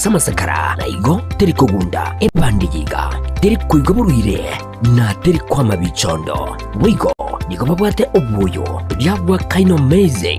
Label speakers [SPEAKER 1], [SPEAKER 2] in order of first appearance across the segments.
[SPEAKER 1] Samasakara na igo teri kugunda ebandigiga teri kuigo buruire na teri kwama bichondo wigo nigo babwate obuyo byabwa kaino meze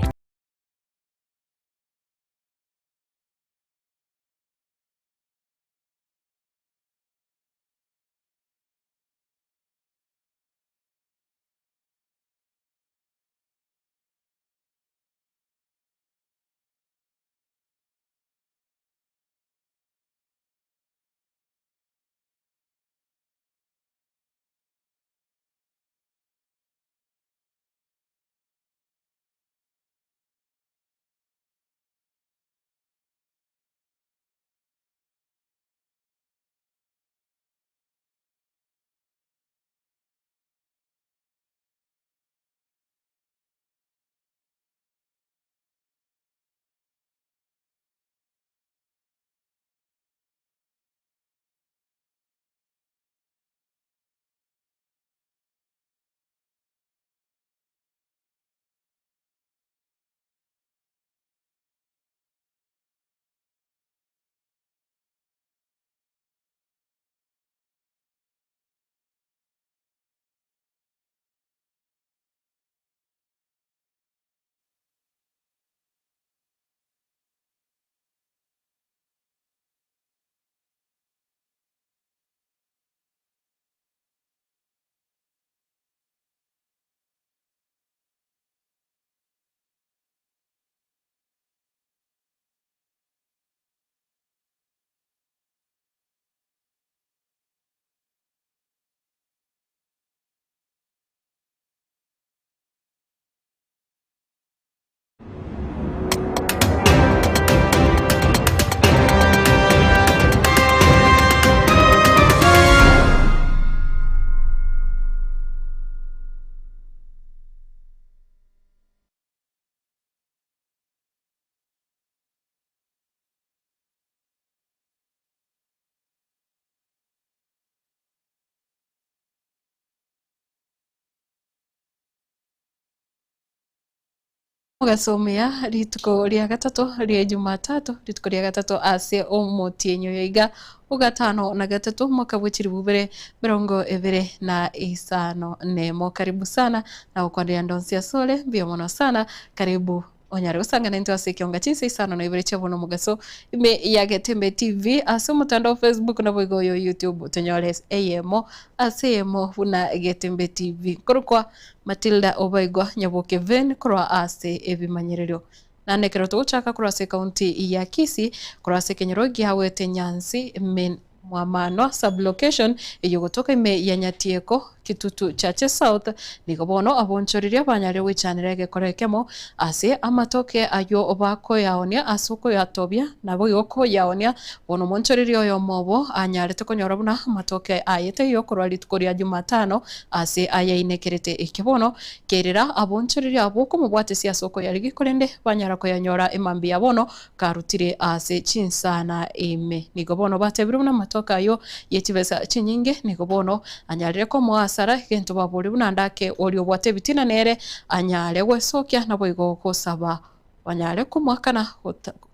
[SPEAKER 2] Mugasomea rituko ria gatatu ria Jumatatu rituko ria gatatu ase omotienyo yoiga ugatano na gatatu mwaka bw'ekiri bubere mirongo ibere na isano nemo. Karibu sana na ukondia ndonsia sole bio mono sana karibu onyare gusangana into ase kionga chinse isano na ibere chabono mugaso ime ya Getembe TV ase mutandao Facebook na bwigo yo YouTube tonyores AMO ase emo buna Getembe TV korokwa Matilda Obaigwa nyaboke ven korwa ase ebimanyererio nanekero tuguchaka korwa ase kaunti ya Kisii korwa ase Kenyarogi hawete Nyansi men mwamano sublocation iyo gotoka ime ya Nyatieko Kitutu Chache South nigo bono abonchoriria banyare wichanire gekorekemo ase amatoke ayo obako yaonia asuko yatobia nabo yoko yaonia bono monchoriria oyo mobo anyare tukonyora buna amatoke ayete yo korwa rituko ria Jumatano ase ayainekerete ikibono kerera abonchoriria aboko mubwate sia soko yari gikorende banyara koyanyora emambi yabono karutire ase chinsana ime nigo bono batebire buna amatoke ayo yetibesa chinyinge nigo bono anyarire ko mwasara gento baburi buna ndake orio bwate bitina nere anyare gwesokia nabo igo kosaba banyare kumwakana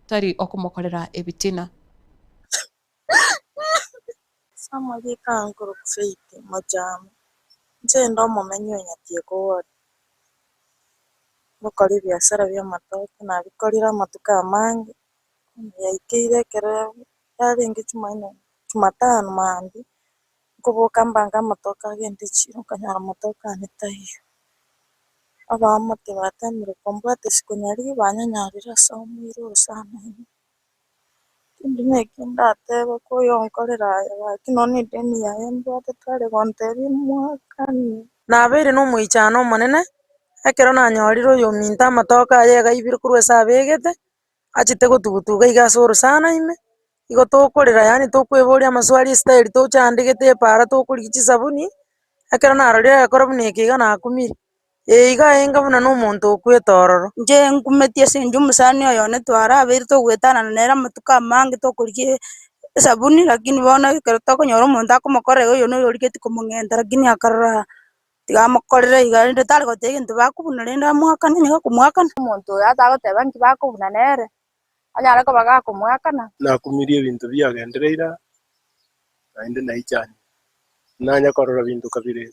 [SPEAKER 2] tari okumukorera ebitina
[SPEAKER 3] Samweli kankuru kufeite majama nje ndo mumenyo Nyatieko wori gukora biashara bya matoke na bikorira amatuka amangi yaikeire kere yaringi Jumatano mandi kubuka mbanga amatoke agende chiro kanyara amatoke anetayo abamote batamire kombwate sikonyari banyanyarira samwiro sana ndine kindateba kuyonkorera kino ni deni ya mbwate tware gonteri mwakani nabere no mwichano monene ekero nanyorire oyo minta amatoke aye gaibire kurwa sabegete achite gutugutuga igasoro sana ime igo tokorera yani tokweboria amaswali style tochandegete para tokorichi sabuni ekero narorire ekoro buna ekiga nakumire iga enga buna no omonto okwetororo nje nkumetie sinju musani oyo netwara abere togwetana nera amatuka amange tokorigie sabuni lakini bono ekero tokonyora omonto akomokorera oyo noyo origeti komong'enta lakini akarora tigamokorere iga rende tari goteba egento bakobuna rende amwakane niga komwakana omonto oyo atagoteba nki bakobuna nere anyara ko baga kumwakana
[SPEAKER 4] na kumirie bintu byagendereira na inde na ichani nanya korora bintu kabire.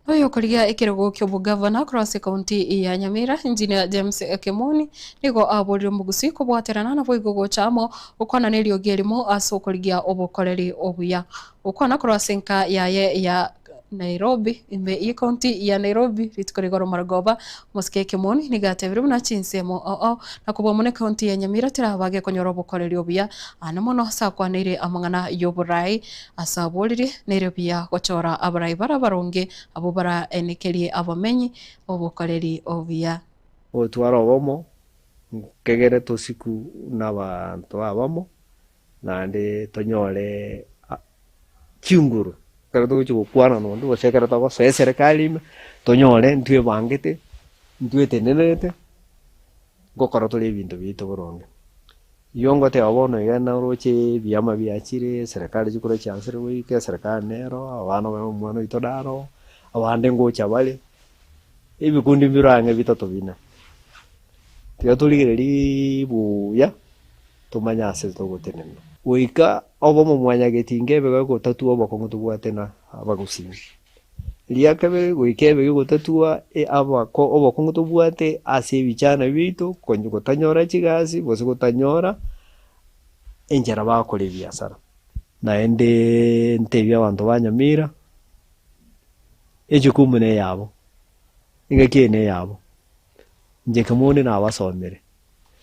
[SPEAKER 2] Oyo kuria ikirego kyo bugavana cross county ya Nyamira engineer James Kimoni nigo aborire mugusi kubwaterana na boigogo chamo ukona nilio gerimo asokorigia obokoreri obuya ukona crossinga ya Nairobi imbe i county ya Nairobi ritkorigoro Margoba Muske Kimoni nigatebire na chinsemo na kubomone county ya Nyamira tirabage konyora obokoreri obuya ana mono sakwanire amangana yoburai asaborire nerobia gochora abarai barabaronge abo bara enekerie abamenyi obukoreri obuya
[SPEAKER 5] otwara obomo kegere tosiku n'abantu abamo nande tonyore kiunguru kare gukwana nondo gosekera to serikali tonyore ntwe bangete ntwe tenenete gokora tole bintu bito boronge yongo te abono yana roche byama byachire serikali jikoro chansere wike serikali nero abana bamwana itodaro abande ngocha bale ibikundi birange bitatu bina tiga tuligeri buya tumanyase togotenena wika obomo mwanya getinge bega gotatu obokongo tubwatena abagusinyi liakabe wikebe gotatua abako obokongo tubwate ase bichana bitu konyo gotanyora chigazi bose gotanyora enjara bakore biasara naende ntebya abantu banyamira ejukumune yabo ingakene yabo njekamone na abasomere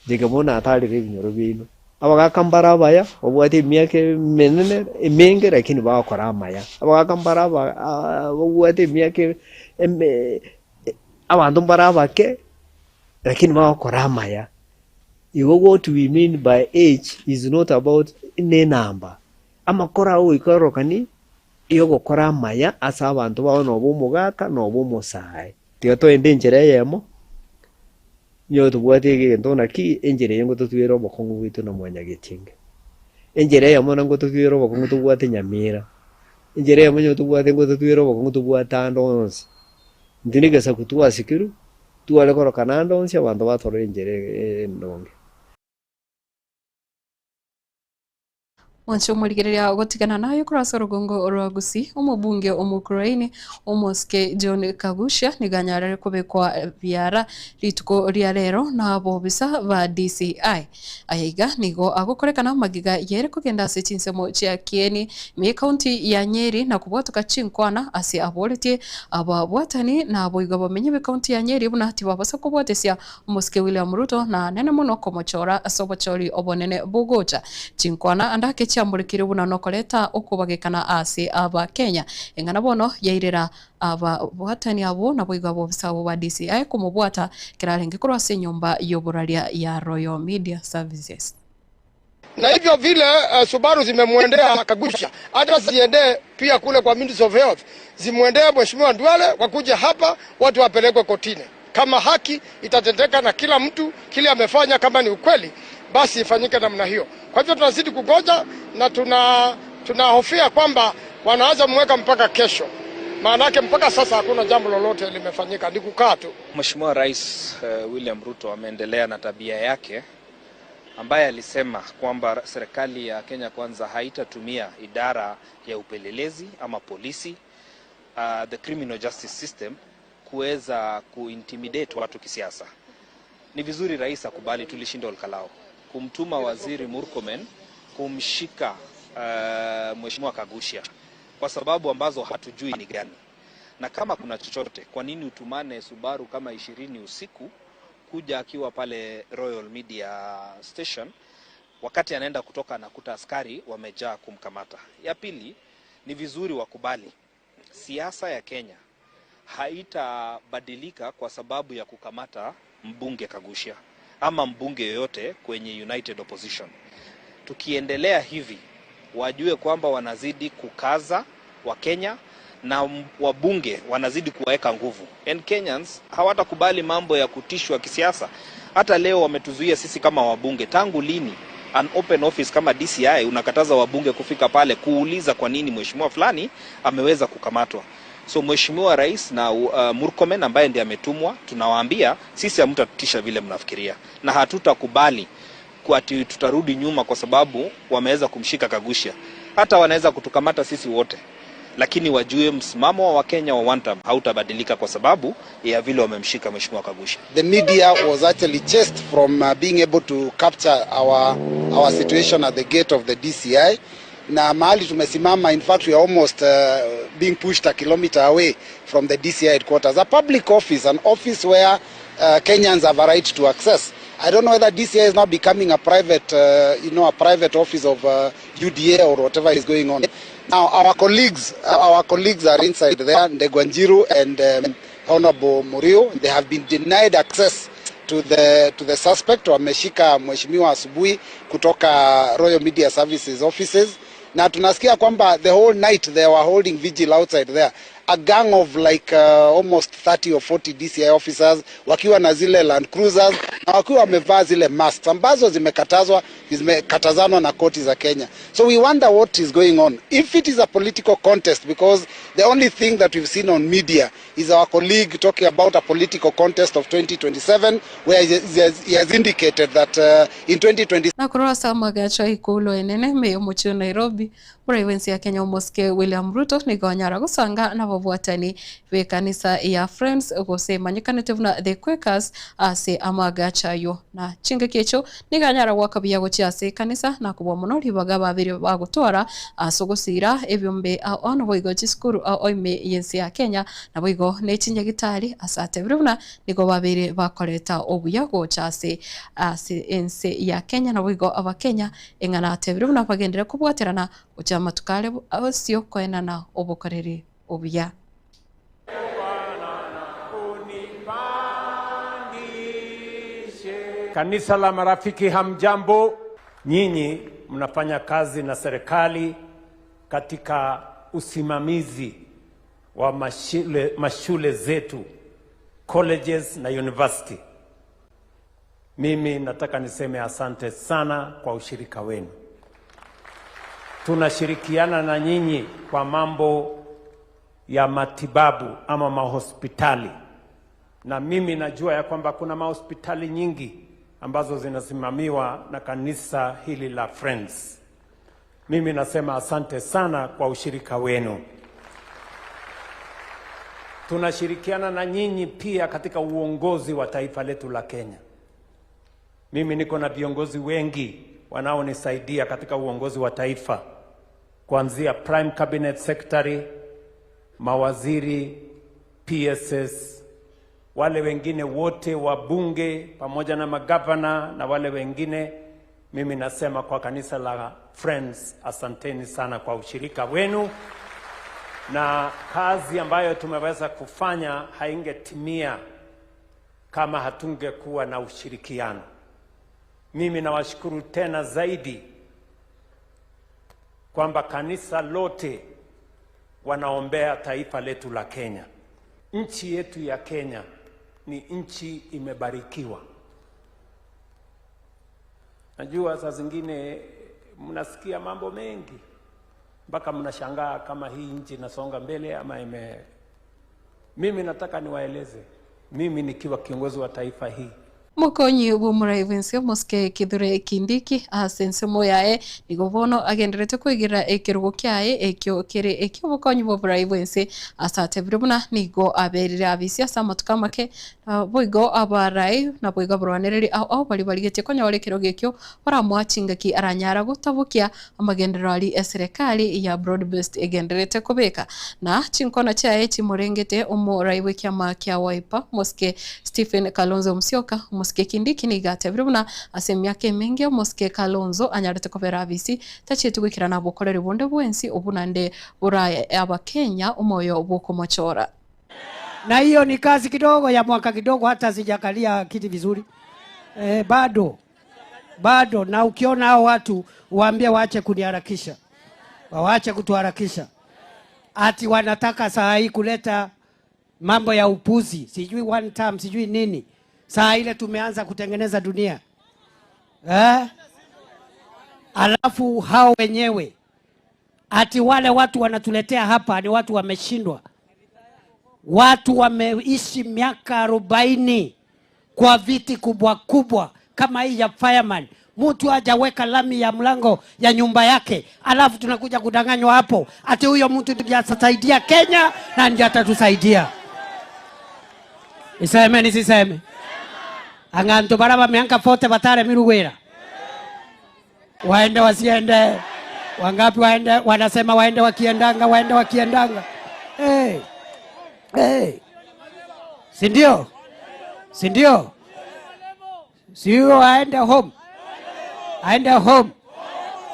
[SPEAKER 5] njekamone atarire binyoro bino abagakambara baya obwate myake menene emenge lakini bakora amaya abagakambara obwate myake abantu barabake lakini bakora amaya. What we mean by age is not about ne number amakora o ikorokani iyo gukora amaya asa abantu bawo no bumugaka no bumusai tiyo to ende njere yemo yo tubwate gento naki enjere yengo tutwero bokongo witu na mwanya getinge enjere yamo nango tutwero bokongo tubwate Nyamira enjere yamo nyo tubwate ngo tutwero bokongo tubwate andonsi ndinigesa kutuwa sikiru tuwale korokana andonsi abantu batoro enjere ndonge
[SPEAKER 2] Wancho murigereria gotigana nayo kurasa rugongo rwagusi umubunge umukuraini umuske John Kagusha niganyarare kubekwa byara rituko ria rero nabo bisa ba DCI ayiga nigo agukorekana magiga yere kugenda sechinsemo cia kieni me county ya Nyeri na kubwatuka chinkwana ase abolete ababwatani na boiga bamenye be county ya Nyeri buna ati babasa kubwatesia umuske William Ruto na nene muno komochora asobochori obonene bugoja chinkwana andake chamburikire buna nokoleta okubagekana ase aba Kenya engana bono yairera aba bwatani abo na boiga bo bisabo ba DCI kumubwata kirarenge kurwase nyumba yoburaria ya Royal Media Services
[SPEAKER 6] na hivyo vile Subaru zimemwendea Kagusha hata ziende pia kule kwa Ministry of Health zimwendee Mheshimiwa Ndwale wakuja hapa watu wapelekwe kotini kama haki itatendeka na kila mtu kile amefanya kama ni ukweli basi ifanyike namna hiyo. Kwa hivyo tunazidi kugoja na tunahofia kwamba wanaanza mweka mpaka kesho. Maana yake mpaka sasa hakuna jambo lolote limefanyika, ni kukaa tu.
[SPEAKER 7] Mheshimiwa Rais William Ruto ameendelea na tabia yake ambaye alisema kwamba serikali ya Kenya Kwanza haitatumia idara ya upelelezi ama polisi the criminal justice system kuweza kuintimidate watu kisiasa. Ni vizuri rais akubali tulishinda Olkalao kumtuma waziri Murkomen kumshika Mheshimiwa Kagusha kwa sababu ambazo hatujui ni gani. Na kama kuna chochote, kwa nini utumane Subaru kama 20 usiku kuja akiwa pale Royal Media Station wakati anaenda kutoka na kuta askari wamejaa kumkamata. Ya pili, ni vizuri wakubali siasa ya Kenya haitabadilika kwa sababu ya kukamata mbunge Kagusha ama mbunge yoyote kwenye United Opposition. Tukiendelea hivi, wajue kwamba wanazidi kukaza wa Kenya na wabunge wanazidi kuweka nguvu. And Kenyans hawatakubali mambo ya kutishwa kisiasa. Hata leo wametuzuia sisi kama wabunge. Tangu lini an open office kama DCI unakataza wabunge kufika pale kuuliza kwa nini mheshimiwa fulani ameweza kukamatwa? So Mheshimiwa Rais na Murkomen ambaye ndiye ametumwa, tunawaambia sisi hamtatutisha vile mnafikiria, na hatutakubali kwa tutarudi nyuma kwa sababu wameweza kumshika Kagusha. Hata wanaweza kutukamata sisi wote, lakini wajue msimamo wa Kenya wa one term hautabadilika kwa sababu ya vile wamemshika Mheshimiwa Kagusha.
[SPEAKER 8] The media was actually chased from being able to capture our situation at the gate of the DCI. Na mahali tumesimama, in fact we are almost being pushed a kilometer away from the DCI headquarters, a public office, an office where Kenyans have a right to access. I don't know whether DCI is now becoming a private, a private office of UDA or whatever is going on. Now our colleagues are inside there, Ndegwanjiru and Honorable Murio. They have been denied access to the suspect. Wameshika Mheshimiwa asubuhi kutoka Royal Media Services offices. Na tunasikia kwamba the whole night they were holding vigil outside there. A gang of like almost 30 or 40 DCI officers wakiwa na zile Land Cruisers na wakiwa wamevaa zile masks ambazo zimekatazanwa na koti za Kenya. So we wonder what is going on. If it is a political contest, because the only thing that we've seen on media is our colleague talking about a political contest of 2027 where he has indicated that in 2027
[SPEAKER 2] na kurasa magacha ikulo enene meyo mucho Nairobi Uraibwensi ya Kenya Muske William Ruto ni gonyara gusanga na babuatani ve kanisa ya Friends gusema nyikanete vuna the Quakers ase amagacha yo na chinga kecho ni ganyara wakabya gochiase kanisa na kubwa muno libaga babiri bagutwara asogosira ebyombe ono boigo chiskuru oime yensi ya Kenya na boigo nechinya gitari asate vruna nigo babiri bakoreta obuya gochase ase ense ya Kenya na boigo abakenya engana tevruna bagendera kubwaterana uchama tukale abasio koena na obokoreri obuya.
[SPEAKER 9] Kanisa la Marafiki, hamjambo. Nyinyi mnafanya kazi na serikali katika usimamizi wa mashule zetu, colleges na university. Mimi nataka niseme asante sana kwa ushirika wenu. Tunashirikiana na nyinyi kwa mambo ya matibabu ama mahospitali. Na mimi najua ya kwamba kuna mahospitali nyingi ambazo zinasimamiwa na kanisa hili la Friends. Mimi nasema asante sana kwa ushirika wenu. Tunashirikiana na nyinyi pia katika uongozi wa taifa letu la Kenya. Mimi niko na viongozi wengi wanaonisaidia katika uongozi wa taifa, kuanzia Prime Cabinet Secretary, mawaziri, PSS, wale wengine wote wa bunge pamoja na magavana na wale wengine. Mimi nasema kwa kanisa la Friends, asanteni sana kwa ushirika wenu, na kazi ambayo tumeweza kufanya haingetimia kama hatungekuwa na ushirikiano. Mimi nawashukuru tena zaidi kwamba kanisa lote wanaombea taifa letu la Kenya. Nchi yetu ya Kenya ni nchi imebarikiwa. Najua saa zingine mnasikia mambo mengi mpaka mnashangaa kama hii nchi inasonga mbele ama Mimi nataka niwaeleze, mimi nikiwa kiongozi wa taifa hii,
[SPEAKER 2] Mukonyi Uraibwensi Muske Kithure Kindiki asense moyae nigobono agenderete kwigira ekirugo kyae ekyo kire ekyo Mukonyi Uraibwensi asate birumuna nigo aberire abisia samatuka make boigo abarai na boigo bronereri au bali baligete konya wale kirugo ekyo baramwachinga ki aranyara gutabukia amagenderali eserikali ya broad based egenderete kubeka na chinkona kyae chimurengete Uraibwe kyama kya Wiper Muske Stephen Kalonzo Musyoka Muske Kindiki nigate birumuna asemya ke menge Muske Kalonzo anyarete kobera abisi tachetu gwikirana bokorere bonde bwensi obunande buraya abakenya umoyo bokomochora.
[SPEAKER 10] Na hiyo ni kazi kidogo ya mwaka kidogo, hata sijakalia kiti vizuri. Bado na ukiona hao watu waambie waache kuniharakisha. Waache kutuharakisha. Ati wanataka saa hii kuleta mambo ya upuzi, sijui one term, sijui nini. Saa ile tumeanza kutengeneza dunia. Alafu hao wenyewe ati wale watu wanatuletea hapa ni watu wameshindwa. Watu wameishi miaka 40 kwa viti kubwa kubwa kama hii ya fireman. Mtu hajaweka lami ya mlango ya nyumba yake, alafu tunakuja kudanganywa hapo ati huyo mtu ndiye atasaidia Kenya na ndiye atatusaidia. Iseme ni siseme? Anganto baraba mianka fote batare miruwera. Waende wasiende. Wangapi waende, wanasema waende wakiendanga, waende wakiendanga. Hey. Sindio? Sindio? Sio aende home. Aende home.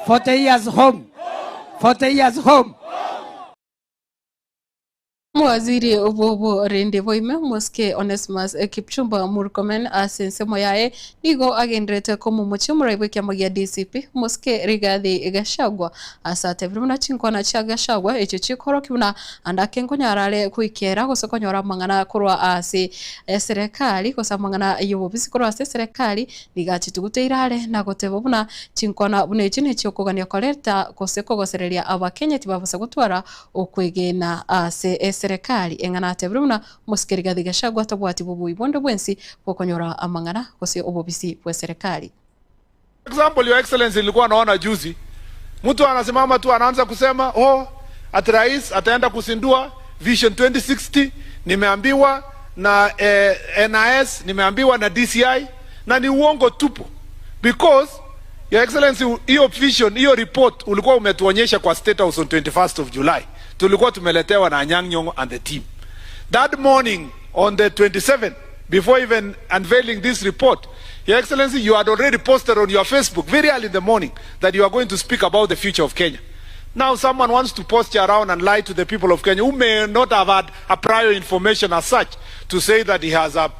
[SPEAKER 10] 40 years home. 40 years home.
[SPEAKER 2] Mwaziri obobo rende voime moske Onesmus Kipchumba Murkomen asensemo yae nigo agendrete komu muchimura ibwe magia DCP moske Rigathi Gachagua asate vrumuna chinkwana cha Gachagua echo chikoro kiuna andake nkonyarale kuikera gosokonyora mangana kurwa ase serikali kosamangana yobobisi kurwa ase serikali nigachi tuguteirale na gotebobuna chinkwana bunechi nechokogania koleta koseko gosereria abakenya tibabasa gutwara okwegena ase serikali engana tebruna muskeri Rigathi Gachagua tabwati bubu ibondo bwensi bokonyora amangana kose obobisi bwa serikali.
[SPEAKER 11] Example, your excellency, nilikuwa naona juzi mtu anasimama tu anaanza kusema ati rais ataenda kusindua Vision 2060, nimeambiwa na NIS, nimeambiwa na DCI, na ni uongo tupu. Because your excellency, hiyo vision, hiyo report ulikuwa umetuonyesha kwa State House on 21st of July. Tulikuwa tumeletewa na Anyang' Nyong'o and the team. That morning on the 27th, before even unveiling this report, your excellency, you had already posted on your Facebook very early in the morning that you are going to speak about the future of Kenya. Now someone wants to posture around and lie to the people of Kenya who may not have had a prior information as such to say that he has a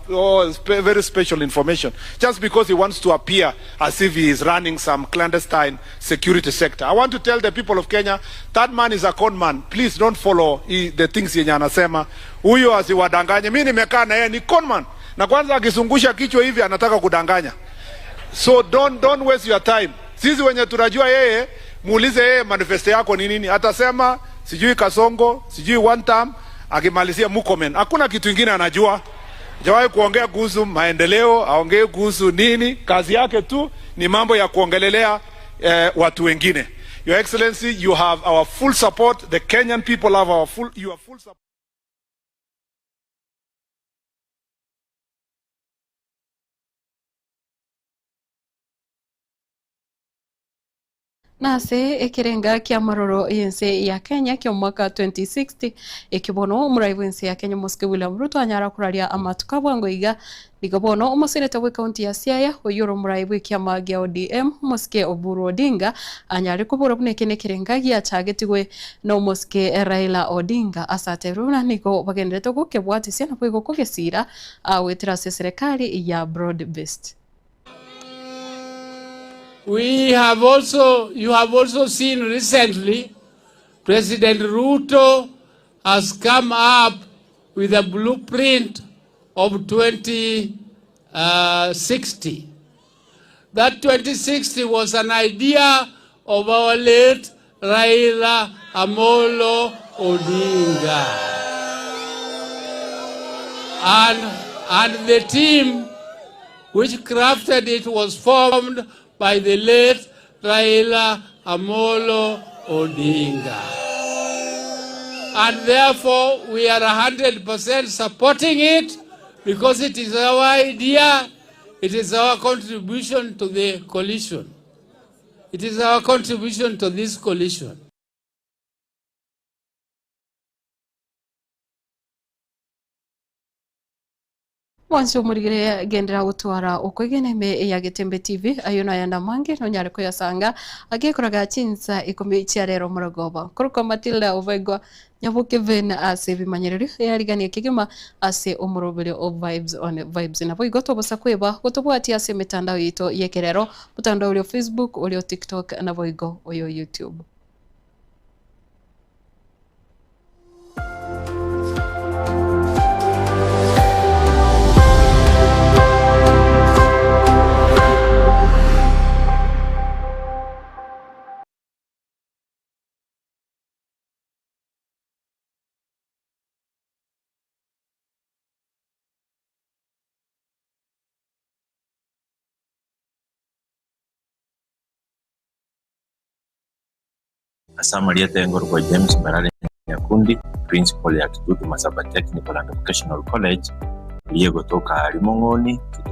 [SPEAKER 11] very special information just because he wants to appear as if he is running some clandestine security sector. I want to tell the people of Kenya, that man is a con man. Please don't follow the things yenye anasema. Huyo asiwadanganye. Mimi nimekaa na yeye, ni con man. Na kwanza akizungusha kichwa hivi anataka kudanganya. So don't waste your time. Sisi wenye tunajua yeye, muulize yeye manifesto yako ni nini. Atasema sijui Kasongo, sijui one term, akimalizia Murkomen. Hakuna kitu kingine anajua. Hajawahi kuongea kuhusu maendeleo, aongee kuhusu nini. Kazi yake tu ni mambo ya kuongelelea watu wengine. Your Excellency, you have our full support. The Kenyan people have your full support.
[SPEAKER 2] Nase ekirenga kia maroro yense ya Kenya kia mwaka 2060 ekibono muraibu yense ya Kenya Moske William Ruto anyara kuraria amatukabwango iga ligabono umuseneta we kaunti ya Siaya oyoro muraibu kia magia ODM Moske Oburu Odinga anyari kubura bunekene kirenga gia chagetigwe no Moske Raila Odinga asate runa niko bagendete gukebwati siana bwigo kugesira awetira serikali ya broad based.
[SPEAKER 12] You have also seen recently, President Ruto has come up with a blueprint of 2060. That 2060 was an idea of our late Raila Amolo Odinga. And the team which crafted it was formed by the late Raila Amolo Odinga. And therefore, we are 100% supporting it because it is our idea, it is our contribution to the coalition. It is our contribution to this coalition.
[SPEAKER 2] Wansi umurigire gendera gutwara ukwegene me ya Getembe TV ayona yanda mange no nyare ko yasanga agekuraga chinsa ikombe cia rero muragoba kuruko Matilda Ovegwa nyabuke vena ase bimanyerero yariganie kigima ase umurobere of vibes on vibes na boy goto bosa kweba gotobwati ase mitandao yito yekerero mutandao ule Facebook ule TikTok na boigo oyo YouTube.
[SPEAKER 13] Asamaria Tengo kwa James Barale Nyakundi, principal ya Kitutu Masaba Technical and Vocational College, liye kutoka Limongoni.